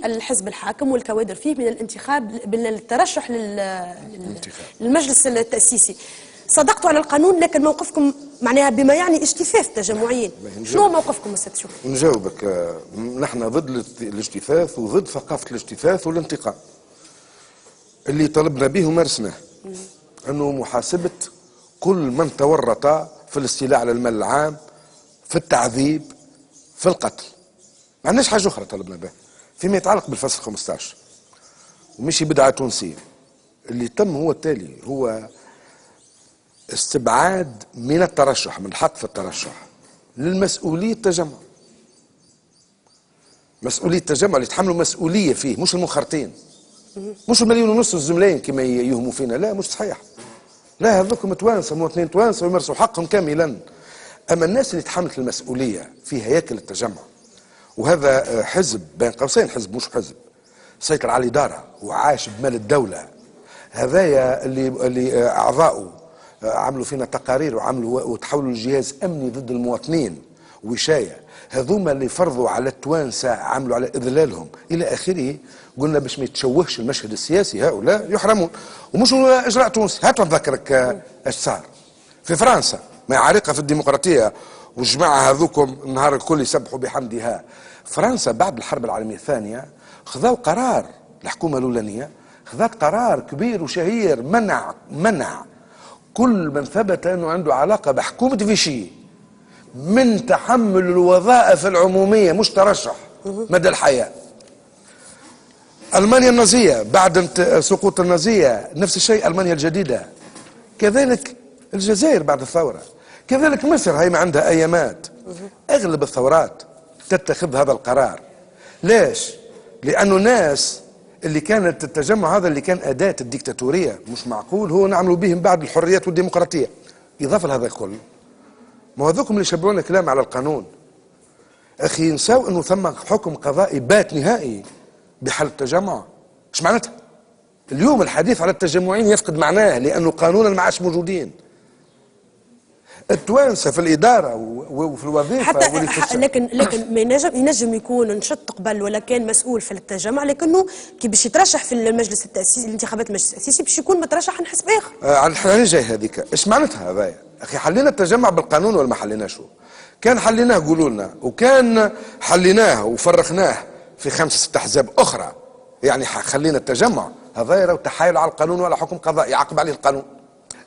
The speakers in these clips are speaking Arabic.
للحزب الحاكم والكوادر فيه من الانتخاب، من الترشح للمجلس التأسيسي. صدقتوا على القانون، لكن موقفكم معناها بما يعني اجتثاث التجمعيين. شنو موقفكم أستاذ شكري؟ نجاوبك. نحن ضد الاجتثاث وضد ثقافة الاجتثاث والانتقام. اللي طلبنا به ومارسناه أنه محاسبة كل من تورط في الاستيلاء على المال العام، في التعذيب، في القتل. ما عندناش حاجة أخرى طلبنا بها فيما يتعلق بالفصل 15 ومشي بدعة تونسية. اللي تم هو التالي، هو استبعاد من الترشح، من الحق في الترشح للمسؤولية التجمع. مسؤولية التجمع اللي يتحملوا مسؤولية فيه، مش المنخرطين، مش 1.5 مليون الزملاء كما يهموا فينا. لا، مش صحيح. لا، هذوكم توانسة، مواطنين توانسة ويمارسوا حقهم كاملا. أما الناس اللي تحملت المسؤولية في هياكل التجمع، وهذا حزب بين قوسين، حزب مش حزب، سيطر على الإدارة وعاش بمال الدولة. هذايا اللي أعضاؤه عملوا فينا تقارير وعملوا وتحولوا لجهاز أمني ضد المواطنين وشاية. هذوما اللي فرضوا على التوانسة، عملوا على إذلالهم إلى آخره. قلنا باش ما يتشوهش المشهد السياسي، هؤلاء يحرمون. ومش إجراء تونسي. هاتوا نذكرك ايش صار في فرنسا مع عريقة في الديمقراطية والجماعة هذوكم النهار الكل يسبحوا بحمدها. فرنسا بعد الحرب العالمية الثانية خذوا قرار، الحكومة الأولانية خذت قرار كبير وشهير، منع كل من ثبت أنه عنده علاقة بحكومة فيشي من تحمل الوظائف العمومية، مش ترشح مدى الحياة. ألمانيا النازية بعد سقوط النازية نفس الشيء، ألمانيا الجديدة كذلك، الجزائر بعد الثورة كذلك، مصر هي ما عندها أيامات. أغلب الثورات تتخذ هذا القرار. ليش؟ لأنه ناس اللي كانت التجمع هذا اللي كان أداة الديكتاتورية، مش معقول هو نعملوا بهم بعد الحريات والديمقراطية. إضافة لهذا الكل، ما هذوكم اللي شبعونا كلام على القانون. أخي نساو أنه ثم حكم قضائي بات نهائي بحل التجمع. ايش معناتها؟ اليوم الحديث على التجمعين يفقد معناه، لأنه قانونا ما عادش موجودين. التوانسه في الاداره وفي الوظيفه حتى لكن ما ينجم يكون نشط قبل ولا كان مسؤول في التجمع، لكنه كي باش يترشح في المجلس التاسيسي، الانتخابات المجلس التاسيسي، باش يكون مترشح عن حزب اخر. على الحالة جاي هذيك. ايش معناتها هذايا؟ اخي حلينا التجمع بالقانون ولا ما حليناش؟ كان حليناه قولوا لنا، وكان حليناه وفرخناه في 5 6 احزاب اخرى، يعني خلينا التجمع هذايا راهو تحايل على القانون ولا حكم قضائي يعاقب عليه القانون.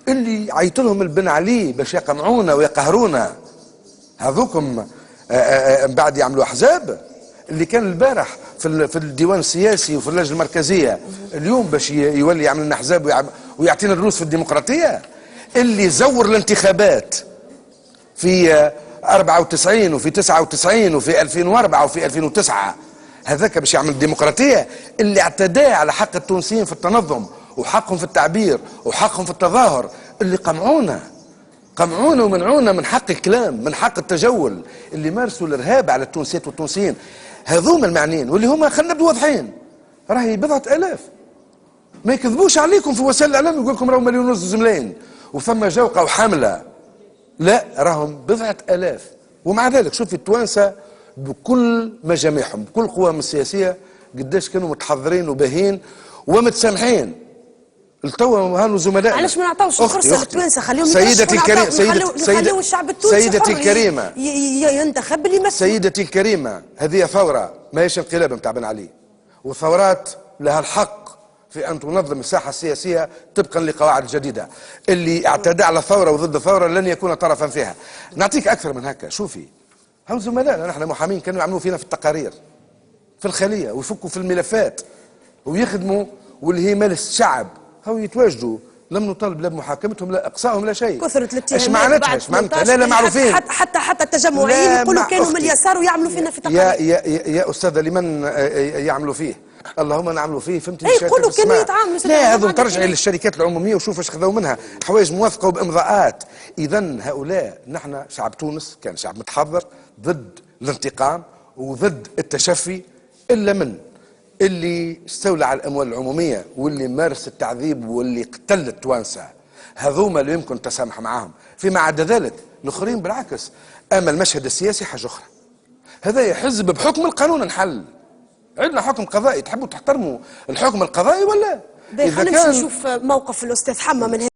اللي عيط لهم البن عليه باش يقمعونا ويقهرونا هذوكم بعد يعملوا احزاب. اللي كان البارح في الديوان السياسي وفي اللجنه المركزيه اليوم باش يولي يعمل لنا احزاب ويعطينا دروس في الديمقراطيه. اللي زور الانتخابات في 94 وفي 99 وفي 2004 وفي 2009 هذاك باش يعمل الديمقراطيه. اللي اعتدى على حق التونسيين في التنظم وحقهم في التعبير وحقهم في التظاهر، اللي قمعونا ومنعونا من حق الكلام، من حق التجول، اللي مارسوا الارهاب على التونسيات والتونسيين، هذوما المعنيين. واللي هما خلينا نبدو واضحين، راهي 1000 ما يكذبوش عليكم في وسائل الاعلام يقول لكم راهو 1.5 مليون زملاين وثم جوقه وحمله. لا، راهم 1000. ومع ذلك شوف التوانسه بكل مجاميعهم بكل قواهم السياسيه قداش كانوا متحضرين وباهين ومتسامحين. التوا هانوا زملاء. علاش ما نعطوش فرصه للتوانسه؟ خليهم سيدتي الكريمه، خليوا الشعب التونسي سيدتي الكريمه ينتخب اللي يمثل. سيدتي الكريمه، هذه ثوره ماهيش انقلاب نتاع بن علي، والثورات لها الحق في ان تنظم الساحه السياسيه طبقا لقواعد جديده. اللي اعتدى على ثوره وضد ثوره لن يكون طرفا فيها. نعطيك اكثر من هكا. شوفي هاو زملائنا نحن محامين كانوا يعملوا فينا في التقارير في الخليه ويفكوا في الملفات ويخدموا، واللي هي مال الشعب هاو يتواجدوا. لم نطالب لا بمحاكمتهم لا اقصائهم لا شيء. كثرة الاتهامات. ايش معناتها؟ ايش معناتها؟ لا معروفين. حتى التجمعيين يقولوا كانوا من اليسار ويعملوا فينا في تقارير. يا استاذه لمن يعملوا فيه؟ اللهم نعملوا فيه. فهمتي؟ يقولوا كانوا يتعاملوا. لا، هذو ترجعي للشركات العموميه وشوف ايش خذوا منها، حوايج موثقه وبامضاءات. اذا هؤلاء نحن شعب تونس كان شعب متحضر ضد الانتقام وضد التشفي، الا من اللي استولى على الاموال العموميه واللي مارس التعذيب واللي قتل التوانسه. هذوما اللي يمكن التسامح معهم. فيما عدا ذلك الاخرين بالعكس. اما المشهد السياسي حاجه اخرى. هذا حزب بحكم القانون انحل، عندنا حكم قضائي، تحبوا تحترموا الحكم القضائي ولا؟ خلينا نمشي نشوف موقف الاستاذ حما من